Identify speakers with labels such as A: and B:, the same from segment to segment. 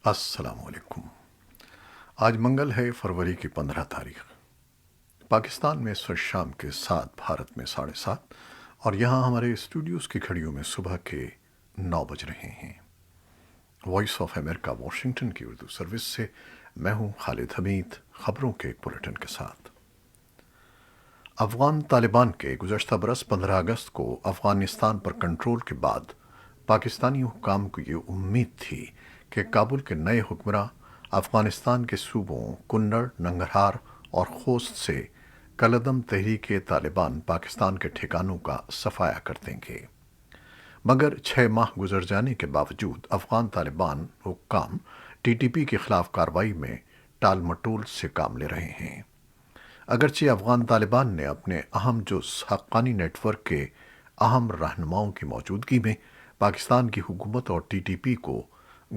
A: السلام علیکم۔ آج منگل ہے، فروری کی 15 تاریخ۔ پاکستان میں اس وقت شام کے 7، بھارت میں 7:30، اور یہاں ہمارے اسٹوڈیوز کی گھڑیوں میں صبح کے 9 بج رہے ہیں۔ وائس آف امریکہ واشنگٹن کی اردو سروس سے میں ہوں خالد حمید، خبروں کے ایک بلیٹن کے ساتھ۔ افغان طالبان کے گزشتہ برس 15 اگست کو افغانستان پر کنٹرول کے بعد پاکستانی حکام کو یہ امید تھی کہ کابل کے نئے حکمراں افغانستان کے صوبوں کنڑ، ننگرہار اور خوست سے کالعدم تحریک طالبان پاکستان کے ٹھکانوں کا صفایا کر دیں گے، مگر 6 ماہ گزر جانے کے باوجود افغان طالبان حکام ٹی ٹی پی کے خلاف کارروائی میں ٹال مٹول سے کام لے رہے ہیں۔ اگرچہ افغان طالبان نے اپنے اہم جز حقانی نیٹ ورک کے اہم رہنماؤں کی موجودگی میں پاکستان کی حکومت اور ٹی ٹی پی کو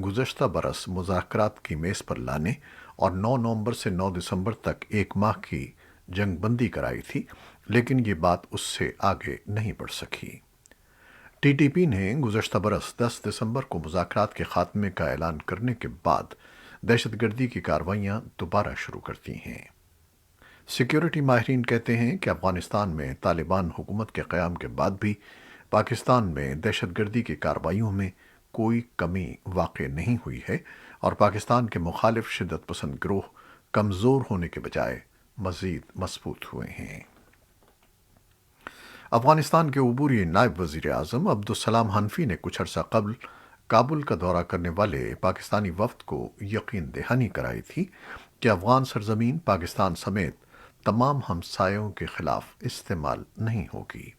A: گزشتہ برس مذاکرات کی میز پر لانے اور 9 نومبر سے 9 دسمبر تک 1 ماہ کی جنگ بندی کرائی تھی، لیکن یہ بات اس سے آگے نہیں بڑھ سکی۔ ٹی ٹی پی نے گزشتہ برس 10 دسمبر کو مذاکرات کے خاتمے کا اعلان کرنے کے بعد دہشت گردی کی کارروائیاں دوبارہ شروع کر دی ہیں۔ سیکیورٹی ماہرین کہتے ہیں کہ افغانستان میں طالبان حکومت کے قیام کے بعد بھی پاکستان میں دہشت گردی کی کارروائیوں میں کوئی کمی واقع نہیں ہوئی ہے، اور پاکستان کے مخالف شدت پسند گروہ کمزور ہونے کے بجائے مزید مضبوط ہوئے ہیں۔ افغانستان کے عبوری نائب وزیر اعظم عبدالسلام حنفی نے کچھ عرصہ قبل کابل کا دورہ کرنے والے پاکستانی وفد کو یقین دہانی کرائی تھی کہ افغان سرزمین پاکستان سمیت تمام ہمسایوں کے خلاف استعمال نہیں ہوگی۔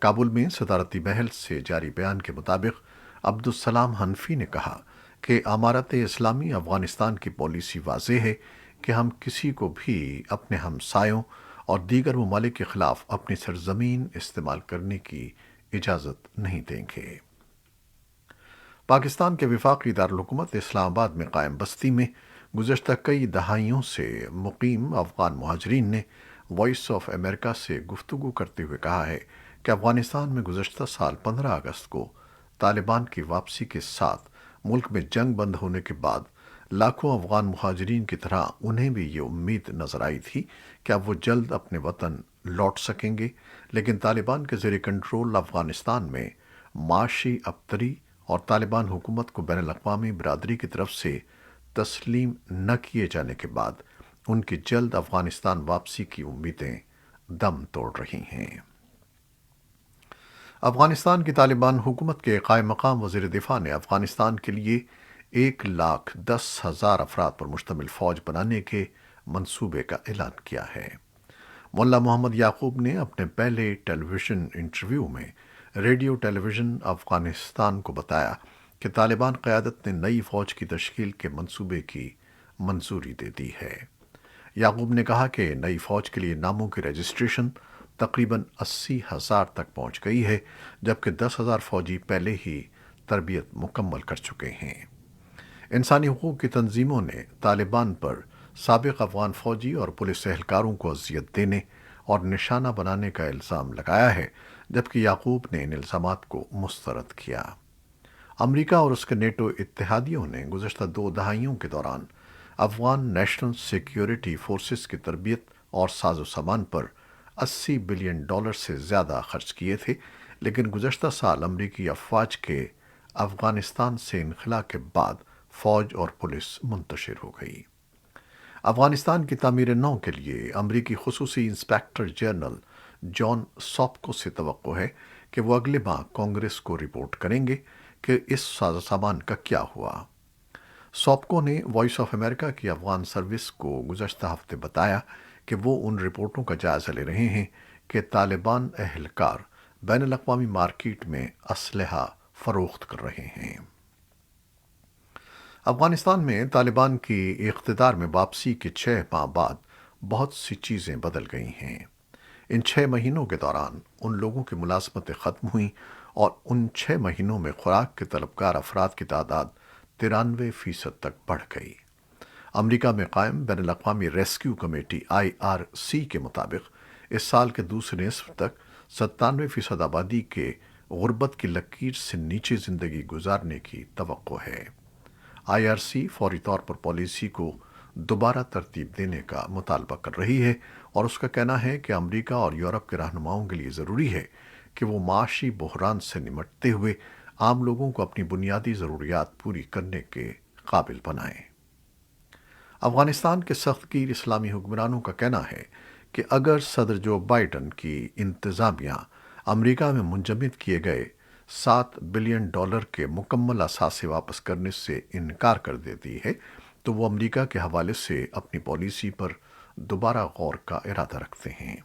A: کابل میں صدارتی محل سے جاری بیان کے مطابق عبدالسلام حنفی نے کہا کہ امارت اسلامی افغانستان کی پالیسی واضح ہے کہ ہم کسی کو بھی اپنے ہمسایوں اور دیگر ممالک کے خلاف اپنی سرزمین استعمال کرنے کی اجازت نہیں دیں گے۔ پاکستان کے وفاقی دارالحکومت اسلام آباد میں قائم بستی میں گزشتہ کئی دہائیوں سے مقیم افغان مہاجرین نے وائس آف امریکہ سے گفتگو کرتے ہوئے کہا ہے کہ افغانستان میں گزشتہ سال 15 اگست کو طالبان کی واپسی کے ساتھ ملک میں جنگ بند ہونے کے بعد لاکھوں افغان مہاجرین کی طرح انہیں بھی یہ امید نظر آئی تھی کہ اب وہ جلد اپنے وطن لوٹ سکیں گے، لیکن طالبان کے زیر کنٹرول افغانستان میں معاشی ابتری اور طالبان حکومت کو بین الاقوامی برادری کی طرف سے تسلیم نہ کیے جانے کے بعد ان کی جلد افغانستان واپسی کی امیدیں دم توڑ رہی ہیں۔ افغانستان کی طالبان حکومت کے قائم مقام وزیر دفاع نے افغانستان کے لیے 1,10,000 افراد پر مشتمل فوج بنانے کے منصوبے کا اعلان کیا ہے۔ مولا محمد یعقوب نے اپنے پہلے ٹیلی ویژن انٹرویو میں ریڈیو ٹیلی ویژن افغانستان کو بتایا کہ طالبان قیادت نے نئی فوج کی تشکیل کے منصوبے کی منظوری دے دی ہے۔ یعقوب نے کہا کہ نئی فوج کے لیے ناموں کی رجسٹریشن تقریباً 80,000 تک پہنچ گئی ہے، جبکہ 10,000 فوجی پہلے ہی تربیت مکمل کر چکے ہیں۔ انسانی حقوق کی تنظیموں نے طالبان پر سابق افغان فوجی اور پولیس اہلکاروں کو اذیت دینے اور نشانہ بنانے کا الزام لگایا ہے، جبکہ یعقوب نے ان الزامات کو مسترد کیا۔ امریکہ اور اس کے نیٹو اتحادیوں نے گزشتہ 2 دہائیوں کے دوران افغان نیشنل سیکیورٹی فورسز کی تربیت اور ساز و سامان پر $80 بلین سے زیادہ خرچ کیے تھے، لیکن گزشتہ سال امریکی افواج کے افغانستان سے انخلا کے بعد فوج اور پولیس منتشر ہو گئی۔ افغانستان کی تعمیر نو کے لیے امریکی خصوصی انسپیکٹر جنرل جان ساپکو سے توقع ہے کہ وہ اگلے ماہ کانگریس کو رپورٹ کریں گے کہ اس ساز و سامان کا کیا ہوا۔ ساپکو نے وائس آف امریکہ کی افغان سروس کو گزشتہ ہفتے بتایا کہ وہ ان رپورٹوں کا جائزہ لے رہے ہیں کہ طالبان اہلکار بین الاقوامی مارکیٹ میں اسلحہ فروخت کر رہے ہیں۔ افغانستان میں طالبان کی اقتدار میں واپسی کے 6 ماہ بعد بہت سی چیزیں بدل گئی ہیں۔ ان 6 مہینوں کے دوران ان لوگوں کی ملازمتیں ختم ہوئیں اور ان 6 مہینوں میں خوراک کے طلبگار افراد کی تعداد 93% تک بڑھ گئی۔ امریکہ میں قائم بین الاقوامی ریسکیو کمیٹی IRC کے مطابق اس سال کے دوسرے نصف تک 97% آبادی کے غربت کی لکیر سے نیچے زندگی گزارنے کی توقع ہے۔ IRC فوری طور پر پالیسی کو دوبارہ ترتیب دینے کا مطالبہ کر رہی ہے اور اس کا کہنا ہے کہ امریکہ اور یورپ کے رہنماؤں کے لیے ضروری ہے کہ وہ معاشی بحران سے نمٹتے ہوئے عام لوگوں کو اپنی بنیادی ضروریات پوری کرنے کے قابل بنائیں۔ افغانستان کے سخت گیر اسلامی حکمرانوں کا کہنا ہے کہ اگر صدر جو بائیڈن کی انتظامیہ امریکہ میں منجمد کیے گئے $7 بلین کے مکمل اثاثے واپس کرنے سے انکار کر دیتی ہے تو وہ امریکہ کے حوالے سے اپنی پالیسی پر دوبارہ غور کا ارادہ رکھتے ہیں۔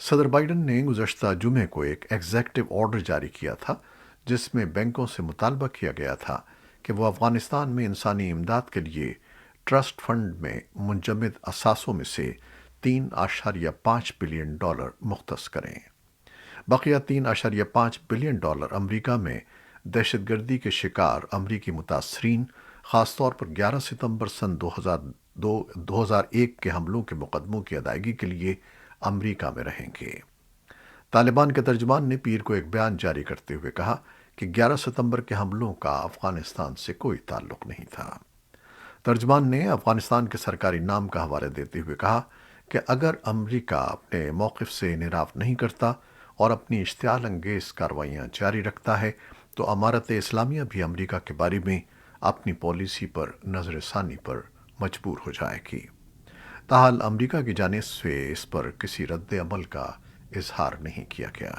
A: صدر بائیڈن نے گزشتہ جمعے کو ایک ایگزیکٹو آرڈر جاری کیا تھا جس میں بینکوں سے مطالبہ کیا گیا تھا کہ وہ افغانستان میں انسانی امداد کے لیے ٹرسٹ فنڈ میں منجمد اثاثوں میں سے $3.5 بلین مختص کریں۔ بقیہ $3.5 بلین امریکہ میں دہشت گردی کے شکار امریکی متاثرین، خاص طور پر 11 ستمبر 2001 کے حملوں کے مقدموں کی ادائیگی کے لیے امریکہ میں رہیں گے۔ طالبان کے ترجمان نے پیر کو ایک بیان جاری کرتے ہوئے کہا کہ 11 ستمبر کے حملوں کا افغانستان سے کوئی تعلق نہیں تھا۔ ترجمان نے افغانستان کے سرکاری نام کا حوالہ دیتے ہوئے کہا کہ اگر امریکہ اپنے موقف سے انحراف نہیں کرتا اور اپنی اشتعال انگیز کارروائیاں جاری رکھتا ہے تو امارت اسلامیہ بھی امریکہ کے بارے میں اپنی پالیسی پر نظر ثانی پر مجبور ہو جائے گی۔ تاحال امریکہ کی جانب سے اس پر کسی رد عمل کا اظہار نہیں کیا گیا۔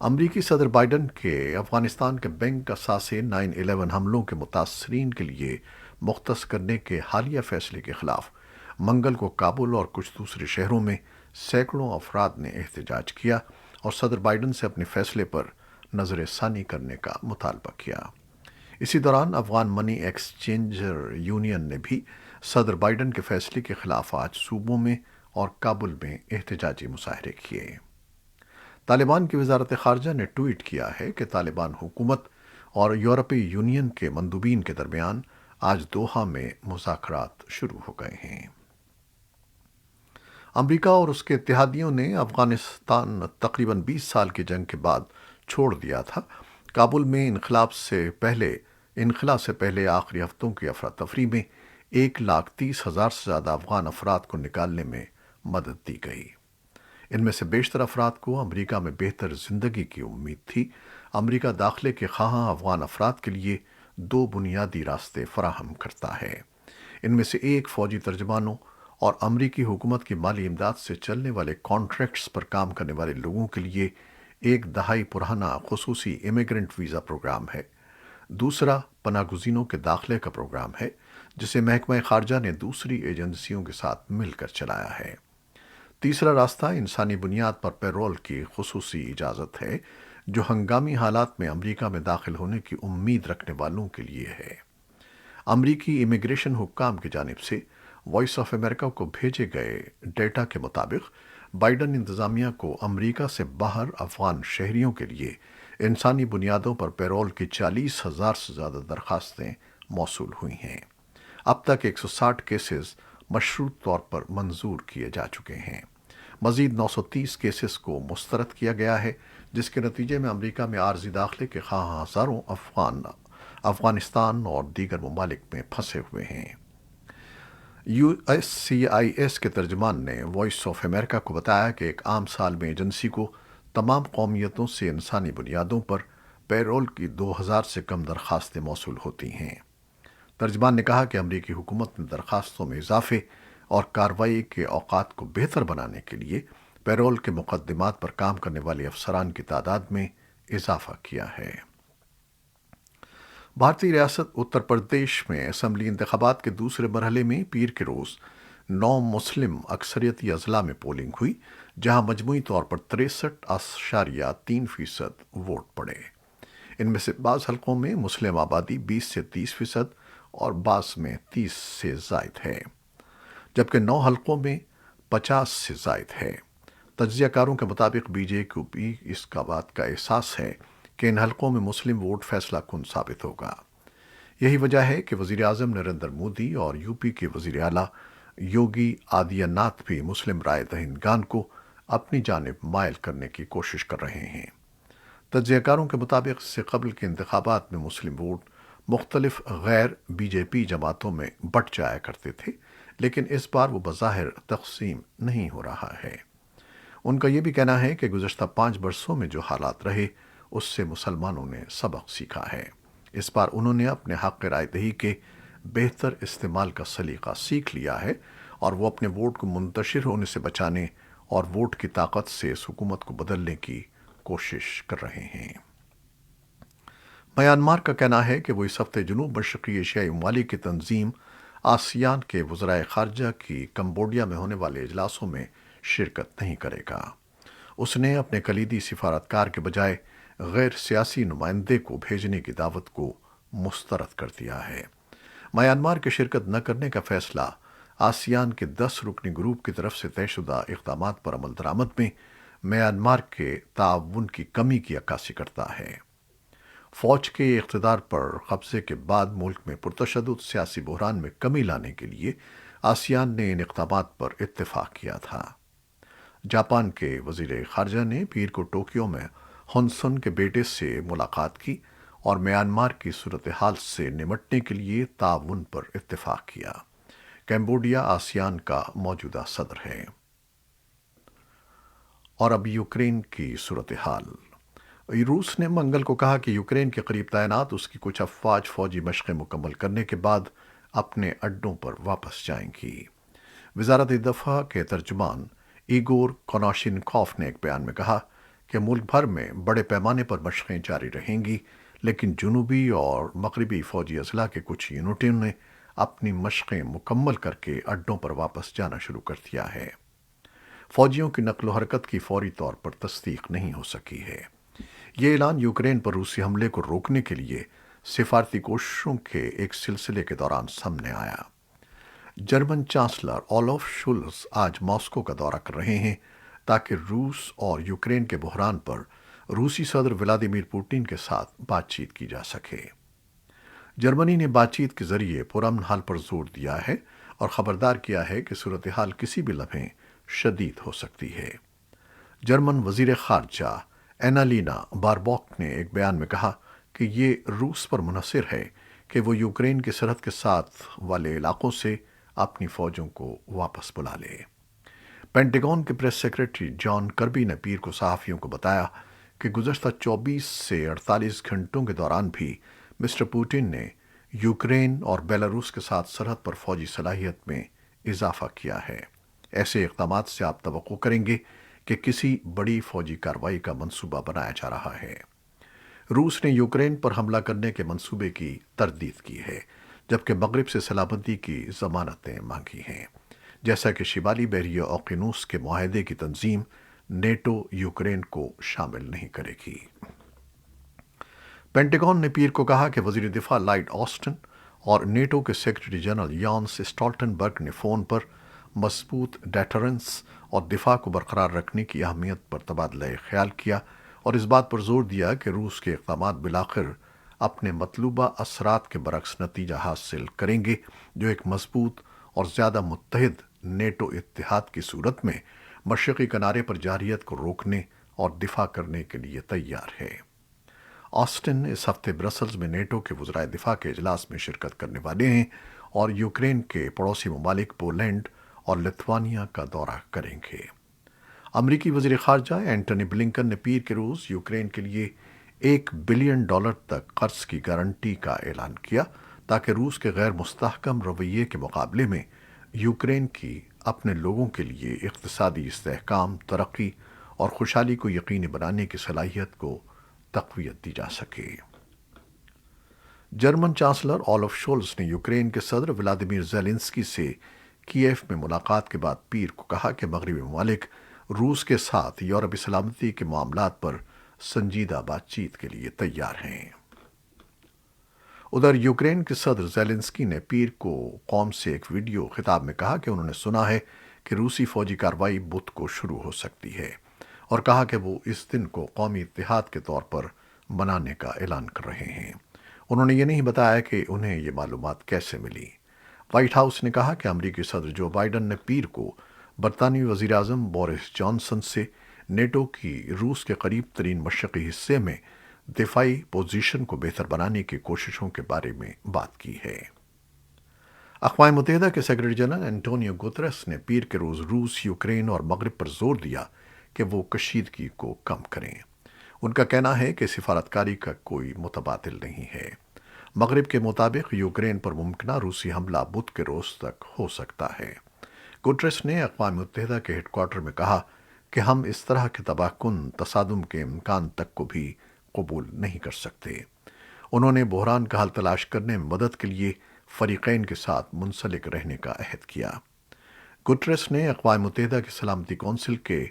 A: امریکی صدر بائیڈن کے افغانستان کے بینک اثاثے 9/11 حملوں کے متاثرین کے لیے مختص کرنے کے حالیہ فیصلے کے خلاف منگل کو کابل اور کچھ دوسرے شہروں میں سینکڑوں افراد نے احتجاج کیا اور صدر بائیڈن سے اپنے فیصلے پر نظر ثانی کرنے کا مطالبہ کیا۔ اسی دوران افغان منی ایکسچینجر یونین نے بھی صدر بائیڈن کے فیصلے کے خلاف آج صوبوں میں اور کابل میں احتجاجی مظاہرے کیے۔ طالبان کی وزارت خارجہ نے ٹویٹ کیا ہے کہ طالبان حکومت اور یورپی یونین کے مندوبین کے درمیان آج دوحہ میں مذاکرات شروع ہو گئے ہیں۔ امریکہ اور اس کے اتحادیوں نے افغانستان تقریباً 20 سال کی جنگ کے بعد چھوڑ دیا تھا۔ کابل میں انخلا سے پہلے آخری ہفتوں کی افراتفری میں 1,30,000 سے زیادہ افغان افراد کو نکالنے میں مدد دی گئی۔ ان میں سے بیشتر افراد کو امریکہ میں بہتر زندگی کی امید تھی۔ امریکہ داخلے کے خواہاں افغان افراد کے لیے 2 بنیادی راستے فراہم کرتا ہے۔ ان میں سے ایک فوجی ترجمانوں اور امریکی حکومت کی مالی امداد سے چلنے والے کانٹریکٹس پر کام کرنے والے لوگوں کے لیے 1 دہائی پرانا خصوصی امیگرنٹ ویزا پروگرام ہے۔ دوسرا پناہ گزینوں کے داخلے کا پروگرام ہے جسے محکمہ خارجہ نے دوسری ایجنسیوں کے ساتھ مل کر چلایا ہے۔ تیسرا راستہ انسانی بنیاد پر پیرول کی خصوصی اجازت ہے جو ہنگامی حالات میں امریکہ میں داخل ہونے کی امید رکھنے والوں کے لیے ہے۔ امریکی امیگریشن حکام کی جانب سے وائس آف امریکہ کو بھیجے گئے ڈیٹا کے مطابق بائیڈن انتظامیہ کو امریکہ سے باہر افغان شہریوں کے لیے انسانی بنیادوں پر پیرول کی 40,000 سے زیادہ درخواستیں موصول ہوئی ہیں۔ اب تک 160 کیسز مشروط طور پر منظور کیے جا چکے ہیں۔ مزید 930 کیسز کو مسترد کیا گیا ہے جس کے نتیجے میں امریکہ میں عارضی داخلے کے خواہاں ہزاروں افغانستان اور دیگر ممالک میں پھنسے ہوئے ہیں۔ USCIS کے ترجمان نے وائس آف امریکہ کو بتایا کہ ایک عام سال میں ایجنسی کو تمام قومیتوں سے انسانی بنیادوں پر پیرول کی 2,000 سے کم درخواستیں موصول ہوتی ہیں۔ ترجمان نے کہا کہ امریکی حکومت نے درخواستوں میں اضافے اور کارروائی کے اوقات کو بہتر بنانے کے لیے پیرول کے مقدمات پر کام کرنے والے افسران کی تعداد میں اضافہ کیا ہے۔ بھارتی ریاست اتر پردیش میں اسمبلی انتخابات کے دوسرے مرحلے میں پیر کے روز 9 مسلم اکثریتی اضلاع میں پولنگ ہوئی جہاں مجموعی طور پر 63.3% ووٹ پڑے۔ ان میں سے بعض حلقوں میں مسلم آبادی 20 سے 30% اور بعض میں 30 سے زائد ہے، جبکہ 9 حلقوں میں 50 سے زائد ہے۔ تجزیہ کاروں کے مطابق بی جے پی کو اس بات کا احساس ہے کہ ان حلقوں میں مسلم ووٹ فیصلہ کن ثابت ہوگا۔ یہی وجہ ہے کہ وزیر اعظم نریندر مودی اور یو پی کے وزیر اعلیٰ یوگی آدتیہ ناتھ بھی مسلم رائے دہندگان کو اپنی جانب مائل کرنے کی کوشش کر رہے ہیں۔ تجزیہ کاروں کے مطابق اس سے قبل کے انتخابات میں مسلم ووٹ مختلف غیر بی جے پی جماعتوں میں بٹ جایا کرتے تھے، لیکن اس بار وہ بظاہر تقسیم نہیں ہو رہا ہے۔ ان کا یہ بھی کہنا ہے کہ گزشتہ 5 برسوں میں جو حالات رہے اس سے مسلمانوں نے سبق سیکھا ہے۔ اس بار انہوں نے اپنے حق رائے دہی کے بہتر استعمال کا سلیقہ سیکھ لیا ہے اور وہ اپنے ووٹ کو منتشر ہونے سے بچانے اور ووٹ کی طاقت سے اس حکومت کو بدلنے کی کوشش کر رہے ہیں۔ میانمار کا کہنا ہے کہ وہ اس ہفتے جنوب مشرقی ایشیائی ممالک کی تنظیم آسیان کے وزرائے خارجہ کی کمبوڈیا میں ہونے والے اجلاسوں میں شرکت نہیں کرے گا۔ اس نے اپنے کلیدی سفارتکار کے بجائے غیر سیاسی نمائندے کو بھیجنے کی دعوت کو مسترد کر دیا ہے۔ میانمار کے شرکت نہ کرنے کا فیصلہ آسیان کے 10 رکنی گروپ کی طرف سے طے شدہ اقدامات پر عمل درآمد میں میانمار کے تعاون کی کمی کی عکاسی کرتا ہے۔ فوج کے اقتدار پر قبضے کے بعد ملک میں پرتشدد سیاسی بحران میں کمی لانے کے لیے آسیان نے ان اقدامات پر اتفاق کیا تھا۔ جاپان کے وزیر خارجہ نے پیر کو ٹوکیو میں ہن سن کے بیٹے سے ملاقات کی اور میانمار کی صورتحال سے نمٹنے کے لیے تعاون پر اتفاق کیا۔ کمبوڈیا آسیان کا موجودہ صدر ہے۔ اور اب یوکرین کی صورتحال۔ روس نے منگل کو کہا کہ یوکرین کے قریب تعینات اس کی کچھ افواج فوجی مشقیں مکمل کرنے کے بعد اپنے اڈوں پر واپس جائیں گی۔ وزارت دفاع کے ترجمان ایگور کوناشینکوف نے ایک بیان میں کہا کہ ملک بھر میں بڑے پیمانے پر مشقیں جاری رہیں گی، لیکن جنوبی اور مغربی فوجی اضلاع کے کچھ یونٹوں نے اپنی مشقیں مکمل کر کے اڈوں پر واپس جانا شروع کر دیا ہے۔ فوجیوں کی نقل و حرکت کی فوری طور پر تصدیق نہیں ہو سکی ہے۔ یہ اعلان یوکرین پر روسی حملے کو روکنے کے لیے سفارتی کوششوں کے ایک سلسلے کے دوران سامنے آیا۔ جرمن چانسلر اولاف شولز آج ماسکو کا دورہ کر رہے ہیں تاکہ روس اور یوکرین کے بحران پر روسی صدر ولادیمیر پوٹن کے ساتھ بات چیت کی جا سکے۔ جرمنی نے بات چیت کے ذریعے پرامن حل پر زور دیا ہے اور خبردار کیا ہے کہ صورتحال کسی بھی لمحے شدید ہو سکتی ہے۔ جرمن وزیر خارجہ اینالینا باربوک نے ایک بیان میں کہا کہ یہ روس پر منحصر ہے کہ وہ یوکرین کی سرحد کے ساتھ والے علاقوں سے اپنی فوجوں کو واپس بلا لے۔ پینٹاگون کے پریس سیکریٹری جان کربی نے پیر کو صحافیوں کو بتایا کہ گزشتہ 24 سے 48 گھنٹوں کے دوران بھی مسٹر پوٹن نے یوکرین اور بیلاروس کے ساتھ سرحد پر فوجی صلاحیت میں اضافہ کیا ہے۔ ایسے اقدامات سے آپ توقع کریں گے کہ کسی بڑی فوجی کارروائی کا منصوبہ بنایا جا رہا ہے۔ روس نے یوکرین پر حملہ کرنے کے منصوبے کی تردید کی ہے، جبکہ مغرب سے سلامتی کی ضمانتیں مانگی ہیں، جیسا کہ شمالی بحیرہ اوقیانوس کے معاہدے کی تنظیم نیٹو یوکرین کو شامل نہیں کرے گی۔ پینٹاگون نے پیر کو کہا کہ وزیر دفاع لائیڈ آسٹن اور نیٹو کے سیکرٹری جنرل یانس اسٹالٹنبرگ نے فون پر مضبوط ڈیٹرنس اور دفاع کو برقرار رکھنے کی اہمیت پر تبادلہ خیال کیا اور اس بات پر زور دیا کہ روس کے اقدامات بالآخر اپنے مطلوبہ اثرات کے برعکس نتیجہ حاصل کریں گے، جو ایک مضبوط اور زیادہ متحد نیٹو اتحاد کی صورت میں مشرقی کنارے پر جارحیت کو روکنے اور دفاع کرنے کے لیے تیار ہے۔ آسٹن اس ہفتے برسلز میں نیٹو کے وزرائے دفاع کے اجلاس میں شرکت کرنے والے ہیں اور یوکرین کے پڑوسی ممالک پولینڈ اور لتھوانیا کا دورہ کریں گے۔ امریکی وزیر خارجہ اینٹونی بلنکن نے پیر کے روز یوکرین کے لیے $1 بلین تک قرض کی گارنٹی کا اعلان کیا تاکہ روس کے غیر مستحکم رویے کے مقابلے میں یوکرین کی اپنے لوگوں کے لیے اقتصادی استحکام، ترقی اور خوشحالی کو یقینی بنانے کی صلاحیت کو تقویت دی جا سکے۔ جرمن چانسلر اولاف شولز نے یوکرین کے صدر ولادیمیر زیلنسکی سے کیف میں ملاقات کے بعد پیر کو کہا کہ مغربی ممالک روس کے ساتھ یورپی سلامتی کے معاملات پر سنجیدہ بات چیت کے لیے تیار ہیں۔ ادھر یوکرین کے صدر زیلنسکی نے پیر کو قوم سے ایک ویڈیو خطاب میں کہا کہ انہوں نے سنا ہے کہ روسی فوجی کارروائی بدھ کو شروع ہو سکتی ہے، اور کہا کہ وہ اس دن کو قومی اتحاد کے طور پر منانے کا اعلان کر رہے ہیں۔ انہوں نے یہ نہیں بتایا کہ انہیں یہ معلومات کیسے ملی۔ وائٹ ہاؤس نے کہا کہ امریکی صدر جو بائیڈن نے پیر کو برطانوی وزیر اعظم بورس جانسن سے نیٹو کی روس کے قریب ترین مشرقی حصے میں دفاعی پوزیشن کو بہتر بنانے کی کوششوں کے بارے میں بات کی ہے۔ اقوام متحدہ کے سیکرٹری جنرل انٹونیو گوتریس نے پیر کے روز روس، یوکرین اور مغرب پر زور دیا کہ وہ کشیدگی کو کم کریں۔ ان کا کہنا ہے کہ سفارتکاری کا کوئی متبادل نہیں ہے۔ مغرب کے مطابق یوکرین پر ممکنہ روسی حملہ بدھ کے روز تک ہو سکتا ہے۔ گوتریس نے اقوام متحدہ کے ہیڈ کوارٹر میں کہا کہ ہم اس طرح کے تباہ کن تصادم کے امکان تک کو بھی قبول نہیں کر سکتے۔ انہوں نے بحران کا حل تلاش کرنے میں مدد کے لیے فریقین کے ساتھ منسلک رہنے کا عہد کیا۔ گٹریس نے اقوام متحدہ کی سلامتی کونسل کے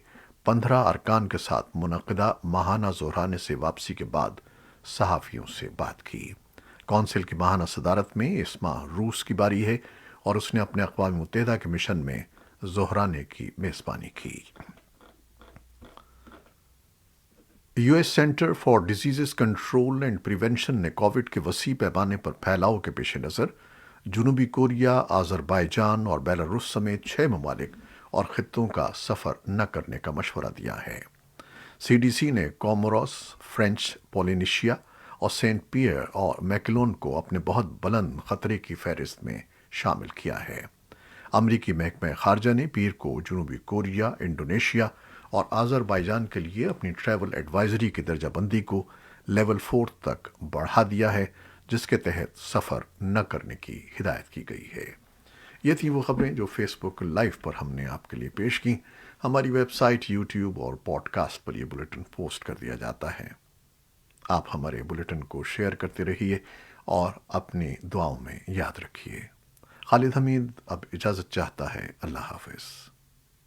A: 15 ارکان کے ساتھ منعقدہ ماہانہ ظہرانے سے واپسی کے بعد صحافیوں سے بات کی۔ کونسل کی ماہانہ صدارت میں اس ماہ روس کی باری ہے اور اس نے اپنے اقوام متحدہ کے مشن میں ظہرانے کی میزبانی کی۔ U S centre for disease control and prevention نے کووڈ کے وسیع پیمانے پر پھیلاؤ کے پیش نظر جنوبی کوریا، آذربائیجان اور بیلاروس سمیت 6 ممالک اور خطوں کا سفر نہ کرنے کا مشورہ دیا ہے۔ سی ڈی سی نے کوموروس، فرینچ پولینیشیا اور سینٹ پیئر اور میکلون کو اپنے بہت بلند خطرے کی فہرست میں شامل کیا ہے۔ امریکی محکمہ خارجہ نے پیر کو جنوبی کوریا، انڈونیشیا اور آذربائیجان کے لیے اپنی ٹریول ایڈوائزری کی درجہ بندی کو لیول 4 تک بڑھا دیا ہے، جس کے تحت سفر نہ کرنے کی ہدایت کی گئی ہے۔ یہ تھیں وہ خبریں جو فیس بک لائیو پر ہم نے آپ کے لیے پیش کی۔ ہماری ویب سائٹ، یوٹیوب اور پوڈ کاسٹ پر یہ بلیٹن پوسٹ کر دیا جاتا ہے۔ آپ ہمارے بلیٹن کو شیئر کرتے رہیے اور اپنی دعاؤں میں یاد رکھیے۔ خالد حمید اب اجازت چاہتا ہے۔ اللہ حافظ۔